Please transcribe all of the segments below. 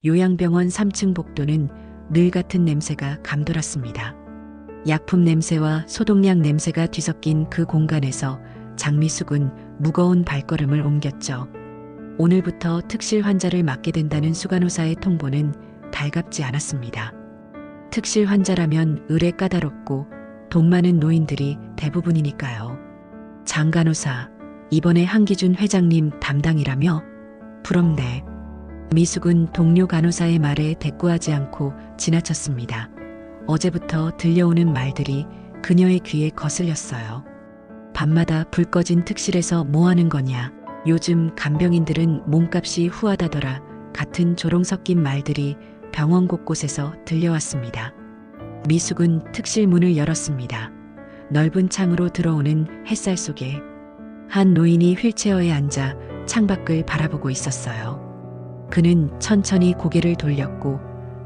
요양병원 3층 복도는 늘 같은 냄새가 감돌았습니다. 약품 냄새와 소독약 냄새가 뒤섞인 그 공간에서 장미숙은 무거운 발걸음을 옮겼죠. 오늘부터 특실 환자를 맡게 된다는 수간호사의 통보는 달갑지 않았습니다. 특실 환자라면 의례 까다롭고 돈 많은 노인들이 대부분이니까요. 장간호사, 이번에 한기준 회장님 담당이라며? 부럽네. 미숙은 동료 간호사의 말에 대꾸하지 않고 지나쳤습니다. 어제부터 들려오는 말들이 그녀의 귀에 거슬렸어요. 밤마다 불 꺼진 특실에서 뭐 하는 거냐. 요즘 간병인들은 몸값이 후하다더라. 같은 조롱 섞인 말들이 병원 곳곳에서 들려왔습니다. 미숙은 특실 문을 열었습니다. 넓은 창으로 들어오는 햇살 속에 한 노인이 휠체어에 앉아 창밖을 바라보고 있었어요. 그는 천천히 고개를 돌렸고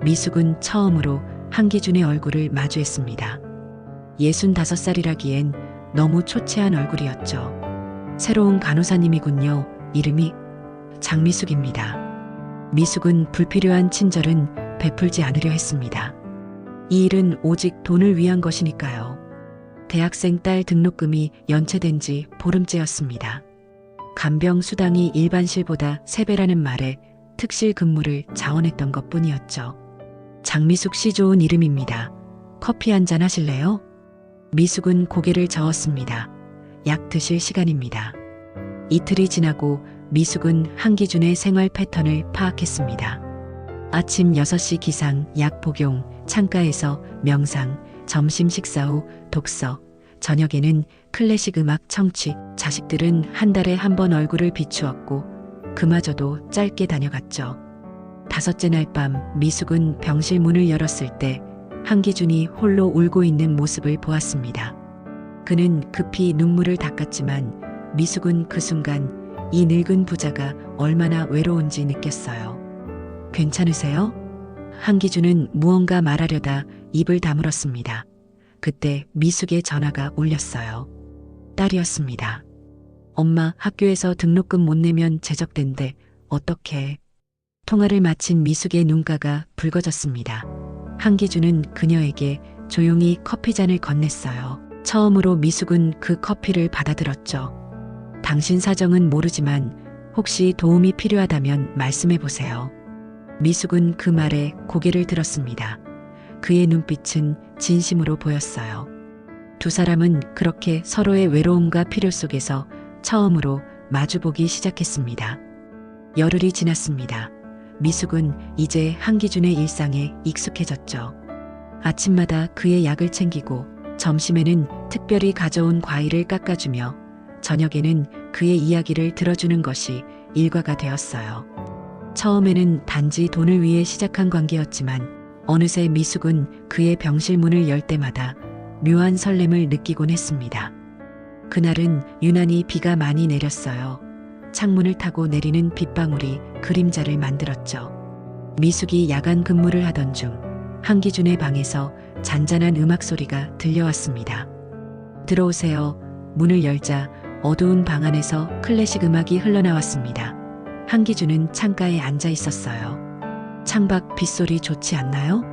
미숙은 처음으로 한기준의 얼굴을 마주했습니다. 65살이라기엔 너무 초췌한 얼굴이었죠. 새로운 간호사님이군요. 이름이 장미숙입니다. 미숙은 불필요한 친절은 베풀지 않으려 했습니다. 이 일은 오직 돈을 위한 것이니까요. 대학생 딸 등록금이 연체된 지 보름째였습니다. 간병 수당이 일반실보다 3배라는 말에 특실 근무를 자원했던 것뿐이었죠. 장미숙 씨 좋은 이름입니다. 커피 한잔 하실래요? 미숙은 고개를 저었습니다. 약 드실 시간입니다. 이틀이 지나고 미숙은 한기준의 생활 패턴을 파악했습니다. 아침 6시 기상, 약 복용, 창가에서 명상, 점심 식사 후 독서, 저녁에는 클래식 음악 청취. 자식들은 한 달에 한 번 얼굴을 비추었고 그마저도 짧게 다녀갔죠. 5째 날 밤 미숙은 병실 문을 열었을 때 한기준이 홀로 울고 있는 모습을 보았습니다. 그는 급히 눈물을 닦았지만 미숙은 그 순간 이 늙은 부자가 얼마나 외로운지 느꼈어요. 괜찮으세요? 한기준은 무언가 말하려다 입을 다물었습니다. 그때 미숙의 전화가 울렸어요. 딸이었습니다. 엄마, 학교에서 등록금 못 내면 제적된대. 어떡해. 통화를 마친 미숙의 눈가가 붉어졌습니다. 한기준은 그녀에게 조용히 커피잔을 건넸어요. 처음으로 미숙은 그 커피를 받아들었죠. 당신 사정은 모르지만 혹시 도움이 필요하다면 말씀해보세요. 미숙은 그 말에 고개를 들었습니다. 그의 눈빛은 진심으로 보였어요. 두 사람은 그렇게 서로의 외로움과 필요 속에서 처음으로 마주보기 시작했습니다. 열흘이 지났습니다. 미숙은 이제 한기준의 일상에 익숙해졌죠. 아침마다 그의 약을 챙기고 점심에는 특별히 가져온 과일을 깎아주며 저녁에는 그의 이야기를 들어주는 것이 일과가 되었어요. 처음에는 단지 돈을 위해 시작한 관계였지만 어느새 미숙은 그의 병실 문을 열 때마다 묘한 설렘을 느끼곤 했습니다. 그날은 유난히 비가 많이 내렸어요. 창문을 타고 내리는 빗방울이 그림자를 만들었죠. 미숙이 야간 근무를 하던 중 한기준의 방에서 잔잔한 음악 소리가 들려왔습니다. 들어오세요. 문을 열자 어두운 방 안에서 클래식 음악이 흘러나왔습니다. 한기준은 창가에 앉아 있었어요. 창밖 빗소리 좋지 않나요?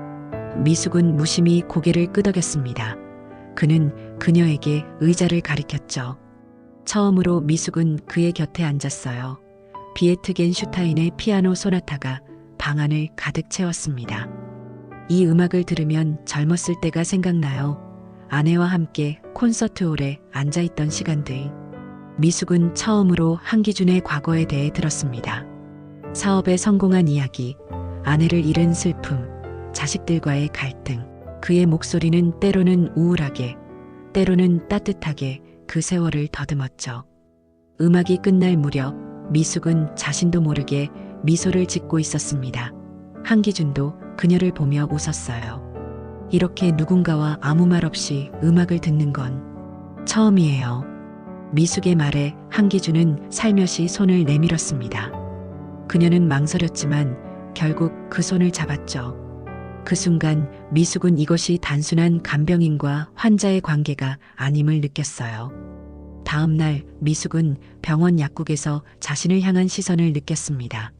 미숙은 무심히 고개를 끄덕였습니다. 그는 그녀에게 의자를 가리켰죠. 처음으로 미숙은 그의 곁에 앉았어요. 비에트겐 슈타인의 피아노 소나타가 방 안을 가득 채웠습니다. 이 음악을 들으면 젊었을 때가 생각나요. 아내와 함께 콘서트홀에 앉아있던 시간들. 미숙은 처음으로 한기준의 과거에 대해 들었습니다. 사업에 성공한 이야기, 아내를 잃은 슬픔, 자식들과의 갈등. 그의 목소리는 때로는 우울하게, 때로는 따뜻하게 그 세월을 더듬었죠. 음악이 끝날 무렵 미숙은 자신도 모르게 미소를 짓고 있었습니다. 한기준도 그녀를 보며 웃었어요. 이렇게 누군가와 아무 말 없이 음악을 듣는 건 처음이에요. 미숙의 말에 한기준은 살며시 손을 내밀었습니다. 그녀는 망설였지만 결국 그 손을 잡았죠. 그 순간 미숙은 이것이 단순한 간병인과 환자의 관계가 아님을 느꼈어요. 다음 날 미숙은 병원 약국에서 자신을 향한 시선을 느꼈습니다.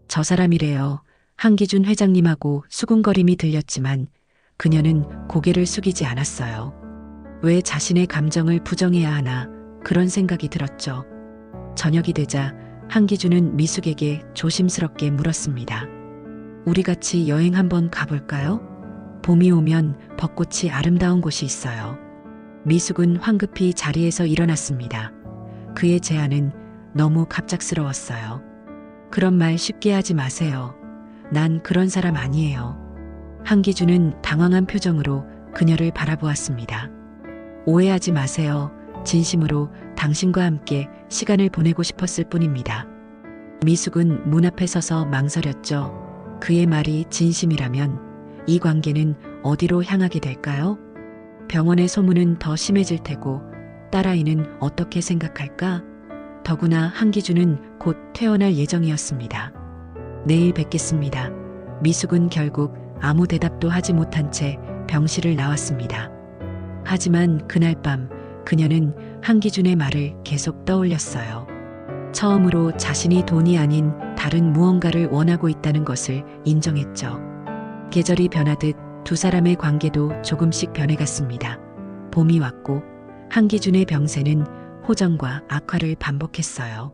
저 사람이래요. 한기준 회장님하고 수군거림이 들렸지만 그녀는 고개를 숙이지 않았어요. 왜 자신의 감정을 부정해야 하나 그런 생각이 들었죠. 저녁이 되자 한기준은 미숙에게 조심스럽게 물었습니다. 우리 같이 여행 한번 가볼까요? 봄이 오면 벚꽃이 아름다운 곳이 있어요. 미숙은 황급히 자리에서 일어났습니다. 그의 제안은 너무 갑작스러웠어요. 그런 말 쉽게 하지 마세요. 난 그런 사람 아니에요. 한기준은 당황한 표정으로 그녀를 바라보았습니다. 오해하지 마세요. 진심으로 당신과 함께 시간을 보내고 싶었을 뿐입니다. 미숙은 문 앞에 서서 망설였죠. 그의 말이 진심이라면 이 관계는 어디로 향하게 될까요? 병원의 소문은 더 심해질 테고 딸아이는 어떻게 생각할까? 더구나 한기준은 곧 퇴원할 예정이었습니다. 내일 뵙겠습니다. 미숙은 결국 아무 대답도 하지 못한 채 병실을 나왔습니다. 하지만 그날 밤 그녀는 한기준의 말을 계속 떠올렸어요. 처음으로 자신이 돈이 아닌 다른 무언가를 원하고 있다는 것을 인정했죠. 계절이 변하듯 두 사람의 관계도 조금씩 변해갔습니다. 봄이 왔고 한기준의 병세는 호전과 악화를 반복했어요.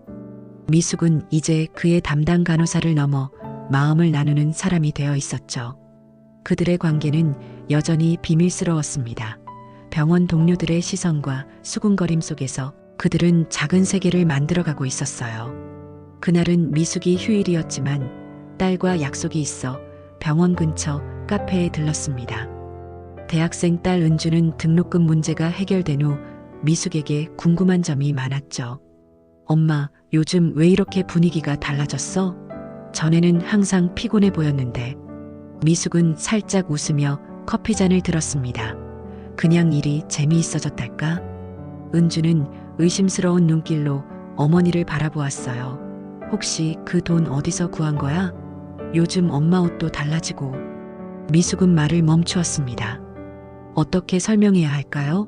미숙은 이제 그의 담당 간호사를 넘어 마음을 나누는 사람이 되어 있었죠. 그들의 관계는 여전히 비밀스러웠습니다. 병원 동료들의 시선과 수군거림 속에서 그들은 작은 세계를 만들어가고 있었어요. 그날은 미숙이 휴일이었지만 딸과 약속이 있어 병원 근처 카페에 들렀습니다. 대학생 딸 은주는 등록금 문제가 해결된 후 미숙에게 궁금한 점이 많았죠. 엄마, 요즘 왜 이렇게 분위기가 달라졌어? 전에는 항상 피곤해 보였는데. 미숙은 살짝 웃으며 커피잔을 들었습니다. 그냥 일이 재미있어졌달까? 은주는 의심스러운 눈길로 어머니를 바라보았어요. 혹시 그 돈 어디서 구한 거야? 요즘 엄마 옷도 달라지고. 미숙은 말을 멈추었습니다. 어떻게 설명해야 할까요?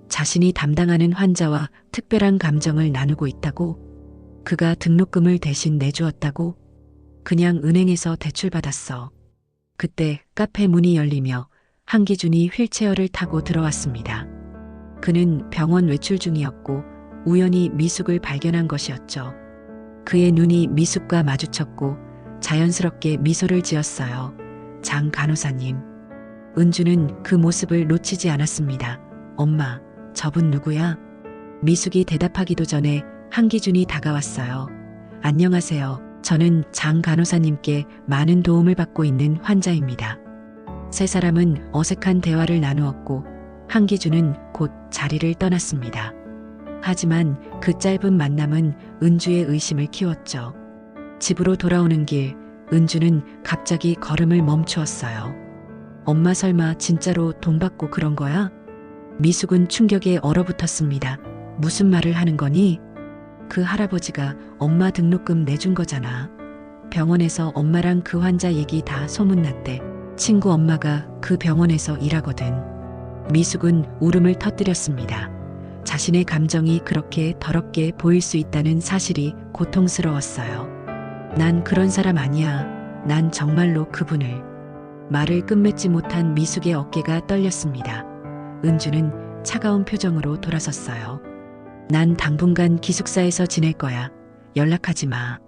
자신이 담당하는 환자와 특별한 감정을 나누고 있다고? 그가 등록금을 대신 내주었다고? 그냥 은행에서 대출받았어. 그때 카페 문이 열리며 한기준이 휠체어를 타고 들어왔습니다. 그는 병원 외출 중이었고 우연히 미숙을 발견한 것이었죠. 그의 눈이 미숙과 마주쳤고 자연스럽게 미소를 지었어요. 장 간호사님. 은주는 그 모습을 놓치지 않았습니다. 엄마, 저분 누구야? 미숙이 대답하기도 전에 한기준이 다가왔어요. 안녕하세요. 저는 장 간호사님께 많은 도움을 받고 있는 환자입니다. 세 사람은 어색한 대화를 나누었고 한기준은 곧 자리를 떠났습니다. 하지만 그 짧은 만남은 은주의 의심을 키웠죠. 집으로 돌아오는 길, 은주는 갑자기 걸음을 멈추었어요. 엄마 설마 진짜로 돈 받고 그런 거야? 미숙은 충격에 얼어붙었습니다. 무슨 말을 하는 거니? 그 할아버지가 엄마 등록금 내준 거잖아. 병원에서 엄마랑 그 환자 얘기 다 소문났대. 친구 엄마가 그 병원에서 일하거든. 미숙은 울음을 터뜨렸습니다. 자신의 감정이 그렇게 더럽게 보일 수 있다는 사실이 고통스러웠어요. 난 그런 사람 아니야. 난 정말로 그분을. 말을 끝맺지 못한 미숙의 어깨가 떨렸습니다. 은주는 차가운 표정으로 돌아섰어요. 난 당분간 기숙사에서 지낼 거야. 연락하지 마.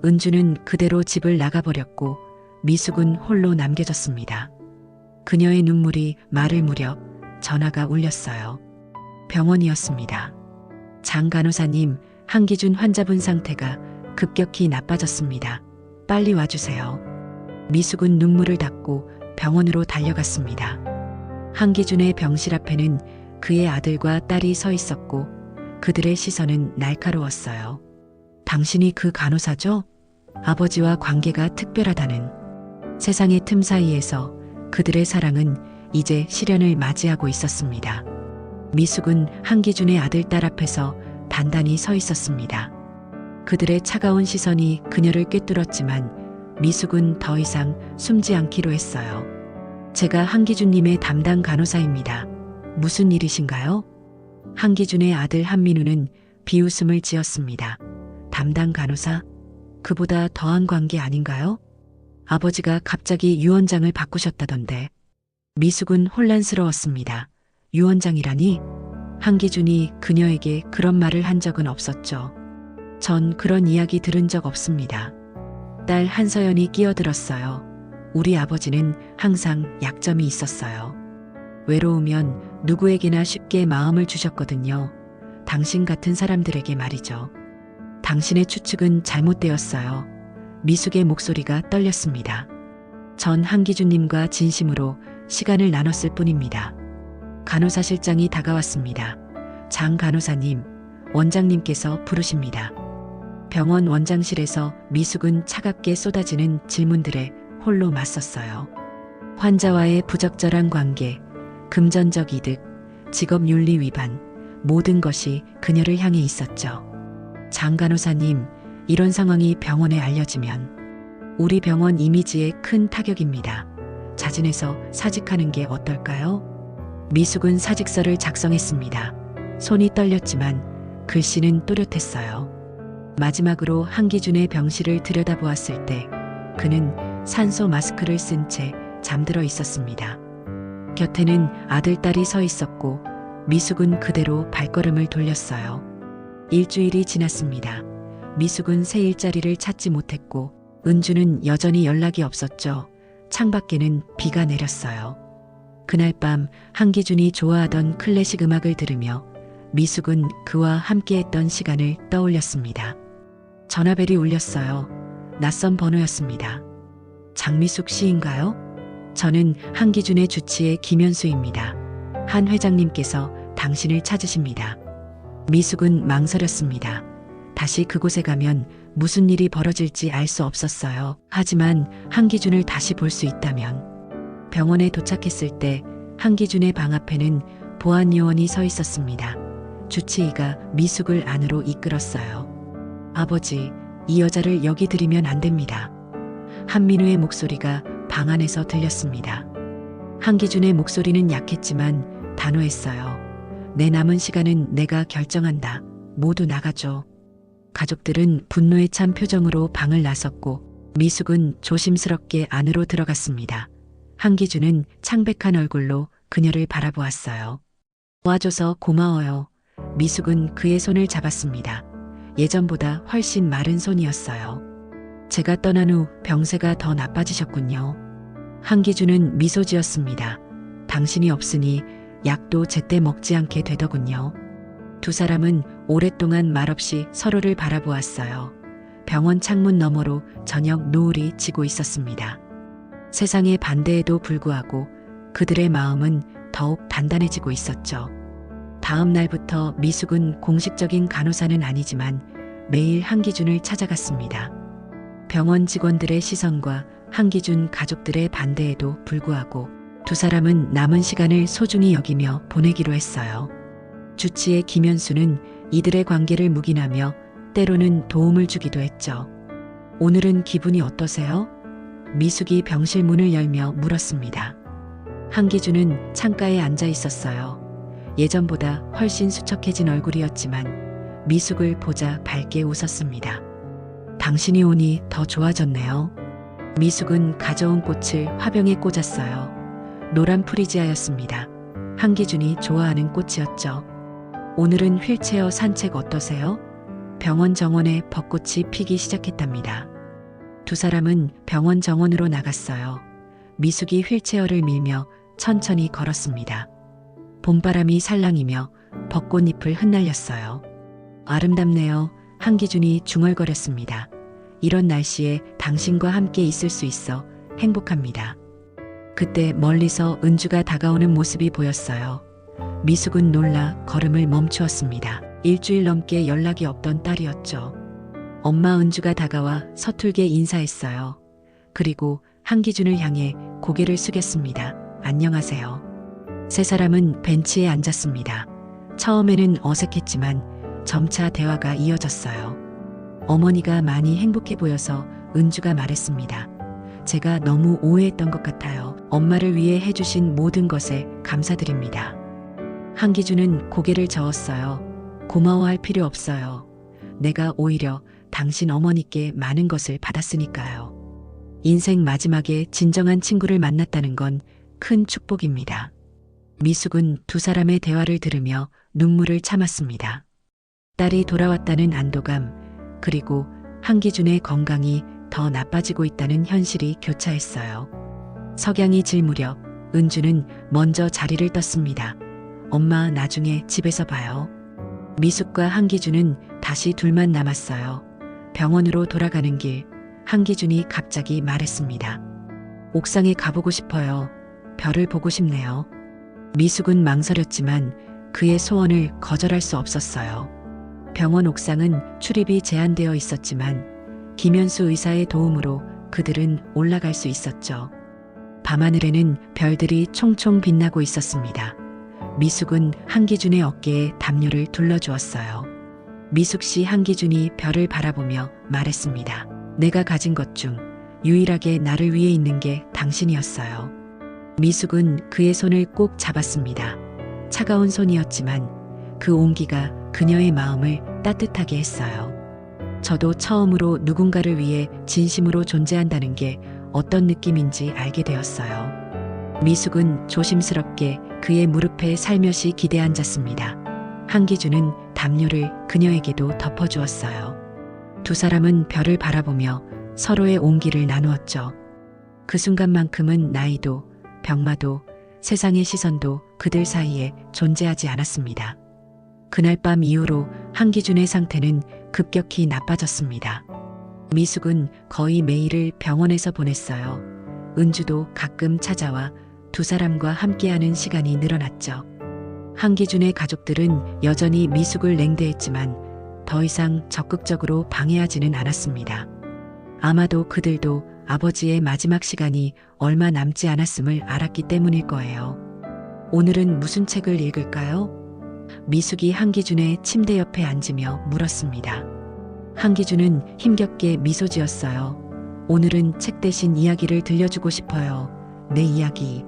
은주는 그대로 집을 나가버렸고 미숙은 홀로 남겨졌습니다. 그녀의 눈물이 마를 무렵 전화가 울렸어요. 병원이었습니다. 장 간호사님, 한기준 환자분 상태가 급격히 나빠졌습니다. 빨리 와주세요. 미숙은 눈물을 닦고 병원으로 달려갔습니다. 한기준의 병실 앞에는 그의 아들과 딸이 서 있었고 그들의 시선은 날카로웠어요. 당신이 그 간호사죠? 아버지와 관계가 특별하다는. 세상의 틈 사이에서 그들의 사랑은 이제 시련을 맞이하고 있었습니다. 미숙은 한기준의 아들 딸 앞에서 단단히 서 있었습니다. 그들의 차가운 시선이 그녀를 꿰뚫었지만 미숙은 더 이상 숨지 않기로 했어요. 제가 한기준님의 담당 간호사입니다. 무슨 일이신가요? 한기준의 아들 한민우는 비웃음을 지었습니다. 담당 간호사? 그보다 더한 관계 아닌가요? 아버지가 갑자기 유언장을 바꾸셨다던데. 미숙은 혼란스러웠습니다. 유언장이라니? 한기준이 그녀에게 그런 말을 한 적은 없었죠. 전 그런 이야기 들은 적 없습니다. 딸 한서연이 끼어들었어요. 우리 아버지는 항상 약점이 있었어요. 외로우면 누구에게나 쉽게 마음을 주셨거든요. 당신 같은 사람들에게 말이죠. 당신의 추측은 잘못되었어요. 미숙의 목소리가 떨렸습니다. 전 한기준님과 진심으로 시간을 나눴을 뿐입니다. 간호사 실장이 다가왔습니다. 장 간호사님, 원장님께서 부르십니다. 병원 원장실에서 미숙은 차갑게 쏟아지는 질문들에 홀로 맞섰어요. 환자와의 부적절한 관계, 금전적 이득, 직업윤리 위반, 모든 것이 그녀를 향해 있었죠. 장 간호사님, 이런 상황이 병원에 알려지면 우리 병원 이미지에 큰 타격입니다. 자진해서 사직하는 게 어떨까요? 미숙은 사직서를 작성했습니다. 손이 떨렸지만 글씨는 또렷했어요. 마지막으로 한기준의 병실을 들여다보았을 때 그는 산소 마스크를 쓴 채 잠들어 있었습니다. 곁에는 아들, 딸이 서 있었고 미숙은 그대로 발걸음을 돌렸어요. 일주일이 지났습니다. 미숙은 새 일자리를 찾지 못했고 은주는 여전히 연락이 없었죠. 창밖에는 비가 내렸어요. 그날 밤 한기준이 좋아하던 클래식 음악을 들으며 미숙은 그와 함께했던 시간을 떠올렸습니다. 전화벨이 울렸어요. 낯선 번호였습니다. 장미숙 씨인가요? 저는 한기준의 주치의 김현수입니다. 한 회장님께서 당신을 찾으십니다. 미숙은 망설였습니다. 다시 그곳에 가면 무슨 일이 벌어질지 알 수 없었어요. 하지만 한기준을 다시 볼 수 있다면. 병원에 도착했을 때 한기준의 방 앞에는 보안 요원이 서 있었습니다. 주치의가 미숙을 안으로 이끌었어요. 아버지, 이 여자를 여기 들이면 안 됩니다. 한민우의 목소리가 방 안에서 들렸습니다. 한기준의 목소리는 약했지만 단호했어요. 내 남은 시간은 내가 결정한다. 모두 나가줘. 가족들은 분노에 찬 표정으로 방을 나섰고 미숙은 조심스럽게 안으로 들어갔습니다. 한기준은 창백한 얼굴로 그녀를 바라보았어요. 와줘서 고마워요. 미숙은 그의 손을 잡았습니다. 예전보다 훨씬 마른 손이었어요. 제가 떠난 후 병세가 더 나빠지셨군요. 한기준은 미소 지었습니다. 당신이 없으니 약도 제때 먹지 않게 되더군요. 두 사람은 오랫동안 말없이 서로를 바라보았어요. 병원 창문 너머로 저녁 노을이 지고 있었습니다. 세상의 반대에도 불구하고 그들의 마음은 더욱 단단해지고 있었죠. 다음 날부터 미숙은 공식적인 간호사는 아니지만 매일 한기준을 찾아갔습니다. 병원 직원들의 시선과 한기준 가족들의 반대에도 불구하고 두 사람은 남은 시간을 소중히 여기며 보내기로 했어요. 주치의 김현수는 이들의 관계를 묵인하며 때로는 도움을 주기도 했죠. 오늘은 기분이 어떠세요? 미숙이 병실 문을 열며 물었습니다. 한기준은 창가에 앉아 있었어요. 예전보다 훨씬 수척해진 얼굴이었지만 미숙을 보자 밝게 웃었습니다. 당신이 오니 더 좋아졌네요. 미숙은 가져온 꽃을 화병에 꽂았어요. 노란 프리지아였습니다. 한기준이 좋아하는 꽃이었죠. 오늘은 휠체어 산책 어떠세요? 병원 정원에 벚꽃이 피기 시작했답니다. 두 사람은 병원 정원으로 나갔어요. 미숙이 휠체어를 밀며 천천히 걸었습니다. 봄바람이 살랑이며 벚꽃잎을 흩날렸어요. 아름답네요. 한기준이 중얼거렸습니다. 이런 날씨에 당신과 함께 있을 수 있어 행복합니다. 그때 멀리서 은주가 다가오는 모습이 보였어요. 미숙은 놀라 걸음을 멈추었습니다. 일주일 넘게 연락이 없던 딸이었죠. 엄마 은주가 다가와 서툴게 인사했어요. 그리고 한기준을 향해 고개를 숙였습니다. 안녕하세요. 세 사람은 벤치에 앉았습니다. 처음에는 어색했지만 점차 대화가 이어졌어요. 어머니가 많이 행복해 보여서 은주가 말했습니다. 제가 너무 오해했던 것 같아요. 엄마를 위해 해주신 모든 것에 감사드립니다. 한기준은 고개를 저었어요. 고마워할 필요 없어요. 내가 오히려 당신 어머니께 많은 것을 받았으니까요. 인생 마지막에 진정한 친구를 만났다는 건 큰 축복입니다. 미숙은 두 사람의 대화를 들으며 눈물을 참았습니다. 딸이 돌아왔다는 안도감, 그리고 한기준의 건강이 더 나빠지고 있다는 현실이 교차했어요. 석양이 질 무렵 은주는 먼저 자리를 떴습니다. 엄마, 나중에 집에서 봐요. 미숙과 한기준은 다시 둘만 남았어요. 병원으로 돌아가는 길, 한기준이 갑자기 말했습니다. 옥상에 가보고 싶어요. 별을 보고 싶네요. 미숙은 망설였지만 그의 소원을 거절할 수 없었어요. 병원 옥상은 출입이 제한되어 있었지만 김현수 의사의 도움으로 그들은 올라갈 수 있었죠. 밤하늘에는 별들이 총총 빛나고 있었습니다. 미숙은 한기준의 어깨에 담요를 둘러주었어요. 미숙 씨, 한기준이 별을 바라보며 말했습니다. 내가 가진 것 중 유일하게 나를 위해 있는 게 당신이었어요. 미숙은 그의 손을 꼭 잡았습니다. 차가운 손이었지만 그 온기가 그녀의 마음을 따뜻하게 했어요. 저도 처음으로 누군가를 위해 진심으로 존재한다는 게 어떤 느낌인지 알게 되었어요. 미숙은 조심스럽게 그의 무릎에 살며시 기대 앉았습니다. 한기준은 담요를 그녀에게도 덮어주었어요. 두 사람은 별을 바라보며 서로의 온기를 나누었죠. 그 순간만큼은 나이도, 병마도, 세상의 시선도 그들 사이에 존재하지 않았습니다. 그날 밤 이후로 한기준의 상태는 급격히 나빠졌습니다. 미숙은 거의 매일을 병원에서 보냈어요. 은주도 가끔 찾아와 두 사람과 함께하는 시간이 늘어났죠. 한기준의 가족들은 여전히 미숙을 냉대했지만 더 이상 적극적으로 방해하지는 않았습니다. 아마도 그들도 아버지의 마지막 시간이 얼마 남지 않았음을 알았기 때문일 거예요. 오늘은 무슨 책을 읽을까요? 미숙이 한기준의 침대 옆에 앉으며 물었습니다. 한기준은 힘겹게 미소 지었어요. 오늘은 책 대신 이야기를 들려주고 싶어요. 내 이야기.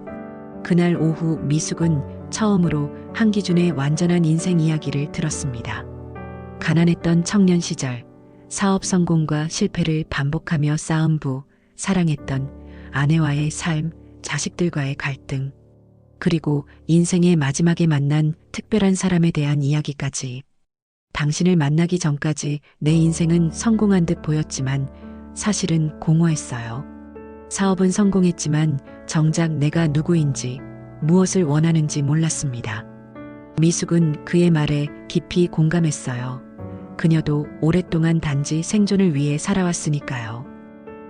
그날 오후 미숙은 처음으로 한기준의 완전한 인생 이야기를 들었습니다. 가난했던 청년 시절, 사업 성공과 실패를 반복하며 쌓은 부, 사랑했던 아내와의 삶, 자식들과의 갈등, 그리고 인생의 마지막에 만난 특별한 사람에 대한 이야기까지. 당신을 만나기 전까지 내 인생은 성공한 듯 보였지만 사실은 공허했어요. 사업은 성공했지만 정작 내가 누구인지, 무엇을 원하는지 몰랐습니다. 미숙은 그의 말에 깊이 공감했어요. 그녀도 오랫동안 단지 생존을 위해 살아왔으니까요.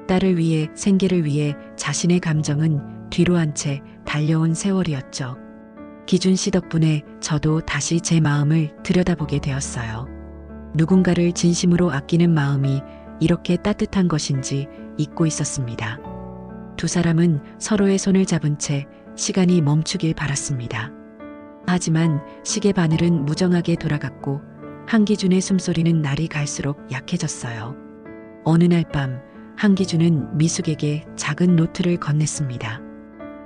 딸을 위해, 생계를 위해 자신의 감정은 뒤로 한 채 달려온 세월이었죠. 기준 씨 덕분에 저도 다시 제 마음을 들여다보게 되었어요. 누군가를 진심으로 아끼는 마음이 이렇게 따뜻한 것인지 잊고 있었습니다. 두 사람은 서로의 손을 잡은 채 시간이 멈추길 바랐습니다. 하지만 시계 바늘은 무정하게 돌아갔고 한기준의 숨소리는 날이 갈수록 약해졌어요. 어느 날 밤 한기준은 미숙에게 작은 노트를 건넸습니다.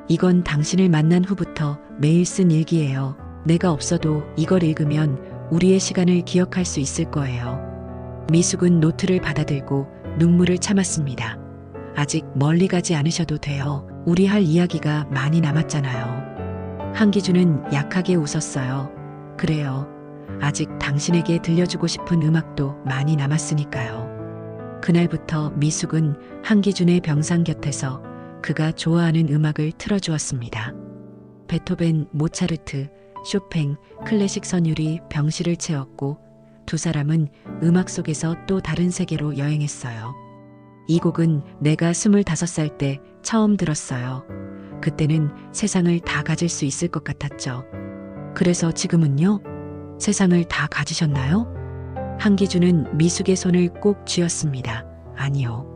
이건 당신을 만난 후부터 매일 쓴 일기예요. 내가 없어도 이걸 읽으면 우리의 시간을 기억할 수 있을 거예요. 미숙은 노트를 받아들고 눈물을 참았습니다. 아직 멀리 가지 않으셔도 돼요. 우리 할 이야기가 많이 남았잖아요. 한기준은 약하게 웃었어요. 그래요. 아직 당신에게 들려주고 싶은 음악도 많이 남았으니까요. 그날부터 미숙은 한기준의 병상 곁에서 그가 좋아하는 음악을 틀어주었습니다. 베토벤, 모차르트, 쇼팽, 클래식 선율이 병실을 채웠고 두 사람은 음악 속에서 또 다른 세계로 여행했어요. 이 곡은 내가 25살 때 처음 들었어요. 그때는 세상을 다 가질 수 있을 것 같았죠. 그래서 지금은요? 세상을 다 가지셨나요? 한기준은 미숙의 손을 꼭 쥐었습니다. 아니요.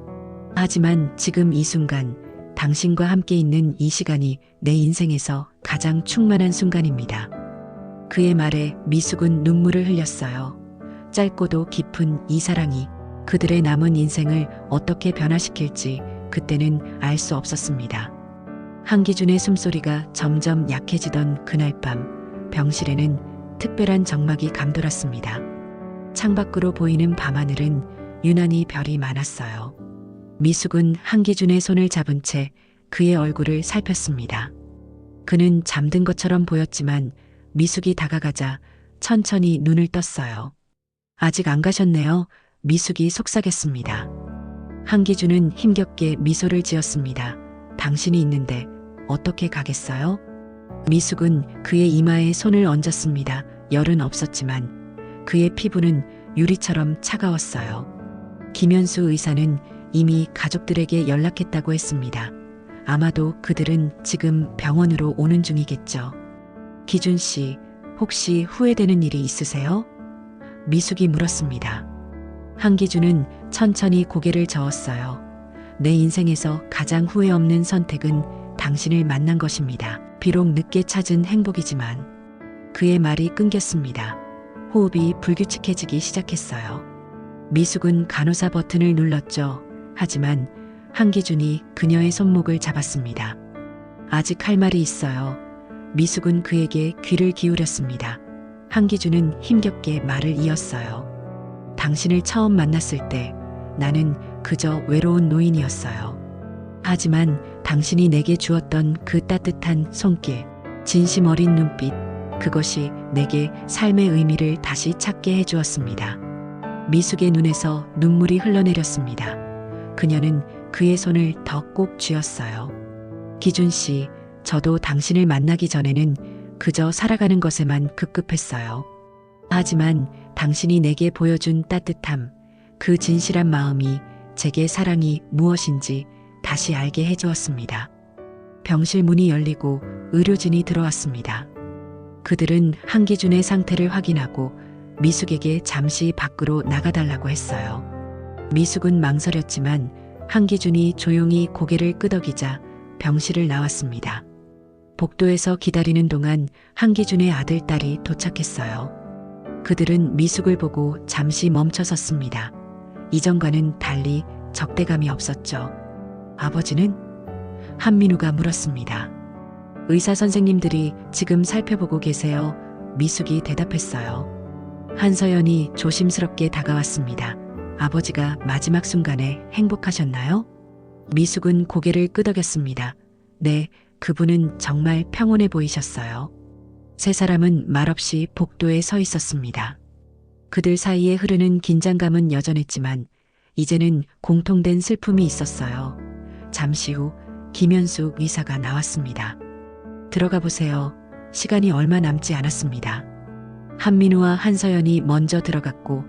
하지만 지금 이 순간, 당신과 함께 있는 이 시간이 내 인생에서 가장 충만한 순간입니다. 그의 말에 미숙은 눈물을 흘렸어요. 짧고도 깊은 이 사랑이 그들의 남은 인생을 어떻게 변화시킬지 그때는 알 수 없었습니다. 한기준의 숨소리가 점점 약해지던 그날 밤 병실에는 특별한 정막이 감돌았습니다. 창밖으로 보이는 밤하늘은 유난히 별이 많았어요. 미숙은 한기준의 손을 잡은 채 그의 얼굴을 살폈습니다. 그는 잠든 것처럼 보였지만 미숙이 다가가자 천천히 눈을 떴어요. 아직 안 가셨네요. 미숙이 속삭였습니다. 한기준은 힘겹게 미소를 지었습니다. 당신이 있는데 어떻게 가겠어요? 미숙은 그의 이마에 손을 얹었습니다. 열은 없었지만 그의 피부는 유리처럼 차가웠어요. 김현수 의사는 이미 가족들에게 연락했다고 했습니다. 아마도 그들은 지금 병원으로 오는 중이겠죠. 기준 씨, 혹시 후회되는 일이 있으세요? 미숙이 물었습니다. 한기준은 천천히 고개를 저었어요. 내 인생에서 가장 후회 없는 선택은 당신을 만난 것입니다. 비록 늦게 찾은 행복이지만. 그의 말이 끊겼습니다. 호흡이 불규칙해지기 시작했어요. 미숙은 간호사 버튼을 눌렀죠. 하지만 한기준이 그녀의 손목을 잡았습니다. 아직 할 말이 있어요. 미숙은 그에게 귀를 기울였습니다. 한기준은 힘겹게 말을 이었어요. 당신을 처음 만났을 때 나는 그저 외로운 노인이었어요. 하지만 당신이 내게 주었던 그 따뜻한 손길, 진심 어린 눈빛, 그것이 내게 삶의 의미를 다시 찾게 해주었습니다. 미숙의 눈에서 눈물이 흘러내렸습니다. 그녀는 그의 손을 더 꼭 쥐었어요. 기준 씨, 저도 당신을 만나기 전에는 그저 살아가는 것에만 급급했어요. 하지만 당신이 내게 보여준 따뜻함, 그 진실한 마음이 제게 사랑이 무엇인지 다시 알게 해주었습니다. 병실 문이 열리고 의료진이 들어왔습니다. 그들은 한기준의 상태를 확인하고 미숙에게 잠시 밖으로 나가달라고 했어요. 미숙은 망설였지만 한기준이 조용히 고개를 끄덕이자 병실을 나왔습니다. 복도에서 기다리는 동안 한기준의 아들, 딸이 도착했어요. 그들은 미숙을 보고 잠시 멈춰 섰습니다. 이전과는 달리 적대감이 없었죠. 아버지는? 한민우가 물었습니다. 의사 선생님들이 지금 살펴보고 계세요. 미숙이 대답했어요. 한서연이 조심스럽게 다가왔습니다. 아버지가 마지막 순간에 행복하셨나요? 미숙은 고개를 끄덕였습니다. 네, 그분은 정말 평온해 보이셨어요. 세 사람은 말없이 복도에 서 있었습니다. 그들 사이에 흐르는 긴장감은 여전했지만 이제는 공통된 슬픔이 있었어요. 잠시 후 김현숙 의사가 나왔습니다. 들어가 보세요. 시간이 얼마 남지 않았습니다. 한민우와 한서연이 먼저 들어갔고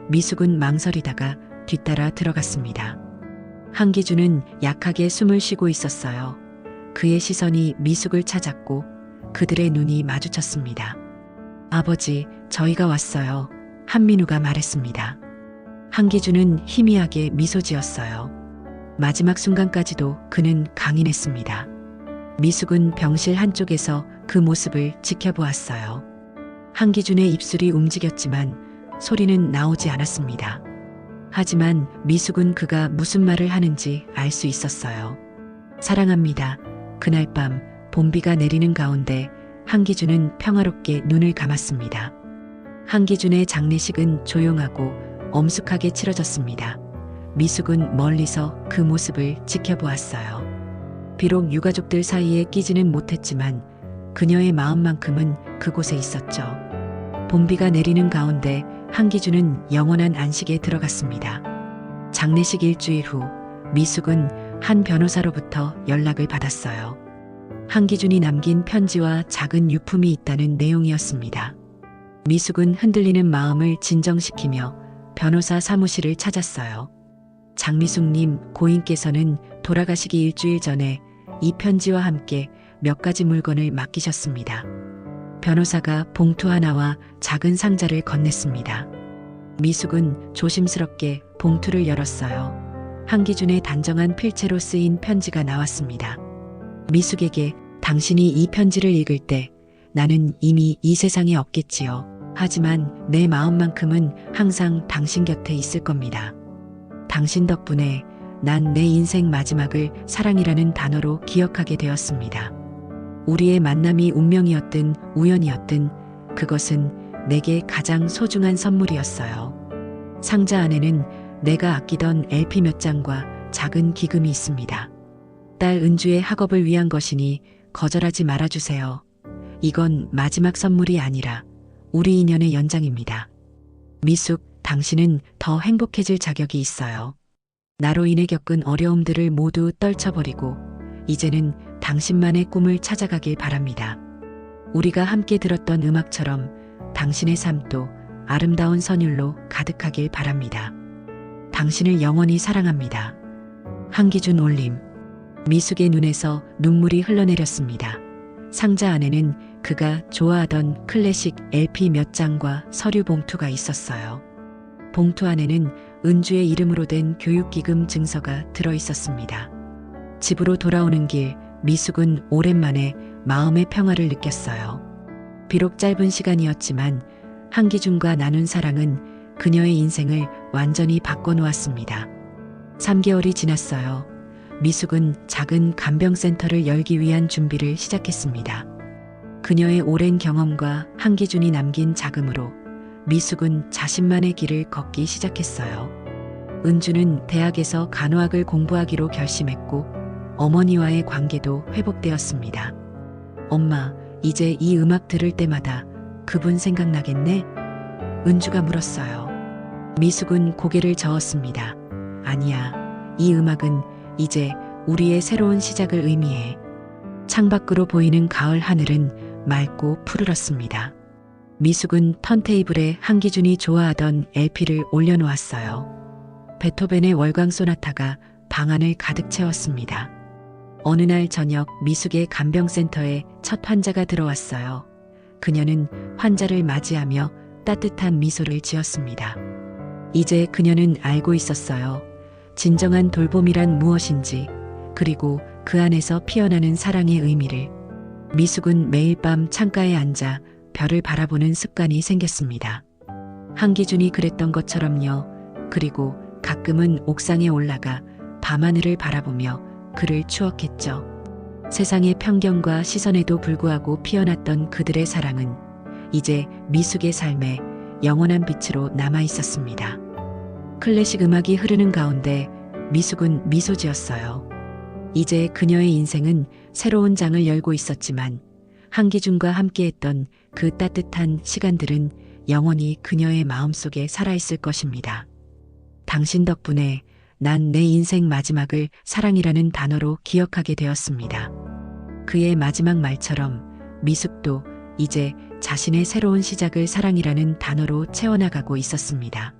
미숙은 망설이다가 뒤따라 들어갔습니다. 한기준은 약하게 숨을 쉬고 있었어요. 그의 시선이 미숙을 찾았고 그들의 눈이 마주쳤습니다. 아버지, 저희가 왔어요. 한민우가 말했습니다. 한기준은 희미하게 미소 지었어요. 마지막 순간까지도 그는 강인했습니다. 미숙은 병실 한쪽에서 그 모습을 지켜보았어요. 한기준의 입술이 움직였지만 소리는 나오지 않았습니다. 하지만 미숙은 그가 무슨 말을 하는지 알 수 있었어요. 사랑합니다. 그날 밤 봄비가 내리는 가운데 한기준은 평화롭게 눈을 감았습니다. 한기준의 장례식은 조용하고 엄숙하게 치러졌습니다. 미숙은 멀리서 그 모습을 지켜보았어요. 비록 유가족들 사이에 끼지는 못했지만 그녀의 마음만큼은 그곳에 있었죠. 봄비가 내리는 가운데 한기준은 영원한 안식에 들어갔습니다. 장례식 일주일 후 미숙은 한 변호사로부터 연락을 받았어요. 한기준이 남긴 편지와 작은 유품이 있다는 내용이었습니다. 미숙은 흔들리는 마음을 진정시키며 변호사 사무실을 찾았어요. 장미숙님, 고인께서는 돌아가시기 일주일 전에 이 편지와 함께 몇 가지 물건을 맡기셨습니다. 변호사가 봉투 하나와 작은 상자를 건넸습니다. 미숙은 조심스럽게 봉투를 열었어요. 한기준의 단정한 필체로 쓰인 편지가 나왔습니다. 미숙에게 당신이 이 편지를 읽을 때 나는 이미 이 세상에 없겠지요. 하지만 내 마음만큼은 항상 당신 곁에 있을 겁니다. 당신 덕분에 난 내 인생 마지막을 사랑이라는 단어로 기억하게 되었습니다. 우리의 만남이 운명이었든 우연이었든 그것은 내게 가장 소중한 선물이었어요. 상자 안에는 내가 아끼던 LP 몇 장과 작은 기금이 있습니다. 딸 은주의 학업을 위한 것이니 거절하지 말아주세요. 이건 마지막 선물이 아니라 우리 인연의 연장입니다. 미숙, 당신은 더 행복해질 자격이 있어요. 나로 인해 겪은 어려움들을 모두 떨쳐버리고 이제는 당신만의 꿈을 찾아가길 바랍니다. 우리가 함께 들었던 음악처럼 당신의 삶도 아름다운 선율로 가득하길 바랍니다. 당신을 영원히 사랑합니다. 한기준 올림. 미숙의 눈에서 눈물이 흘러내렸습니다. 상자 안에는 그가 좋아하던 클래식 LP 몇 장과 서류 봉투가 있었어요. 봉투 안에는 은주의 이름으로 된 교육기금 증서가 들어 있었습니다. 집으로 돌아오는 길, 미숙은 오랜만에 마음의 평화를 느꼈어요. 비록 짧은 시간이었지만 한기준과 나눈 사랑은 그녀의 인생을 완전히 바꿔놓았습니다. 3개월이 지났어요. 미숙은 작은 간병센터를 열기 위한 준비를 시작했습니다. 그녀의 오랜 경험과 한기준이 남긴 자금으로 미숙은 자신만의 길을 걷기 시작했어요. 은주는 대학에서 간호학을 공부하기로 결심했고 어머니와의 관계도 회복되었습니다. 엄마, 이제 이 음악 들을 때마다 그분 생각나겠네? 은주가 물었어요. 미숙은 고개를 저었습니다. 아니야, 이 음악은 이제 우리의 새로운 시작을 의미해. 창밖으로 보이는 가을 하늘은 맑고 푸르렀습니다. 미숙은 턴테이블에 한기준이 좋아하던 LP를 올려놓았어요. 베토벤의 월광 소나타가 방 안을 가득 채웠습니다. 어느 날 저녁 미숙의 간병센터에 첫 환자가 들어왔어요. 그녀는 환자를 맞이하며 따뜻한 미소를 지었습니다. 이제 그녀는 알고 있었어요. 진정한 돌봄이란 무엇인지, 그리고 그 안에서 피어나는 사랑의 의미를. 미숙은 매일 밤 창가에 앉아 별을 바라보는 습관이 생겼습니다. 한기준이 그랬던 것처럼요. 그리고 가끔은 옥상에 올라가 밤하늘을 바라보며 그를 추억했죠. 세상의 편견과 시선에도 불구하고 피어났던 그들의 사랑은 이제 미숙의 삶에 영원한 빛으로 남아 있었습니다. 클래식 음악이 흐르는 가운데 미숙은 미소 지었어요. 이제 그녀의 인생은 새로운 장을 열고 있었지만 한기준과 함께했던 그 따뜻한 시간들은 영원히 그녀의 마음속에 살아있을 것입니다. 당신 덕분에 난 내 인생 마지막을 사랑이라는 단어로 기억하게 되었습니다. 그의 마지막 말처럼 미숙도 이제 자신의 새로운 시작을 사랑이라는 단어로 채워나가고 있었습니다.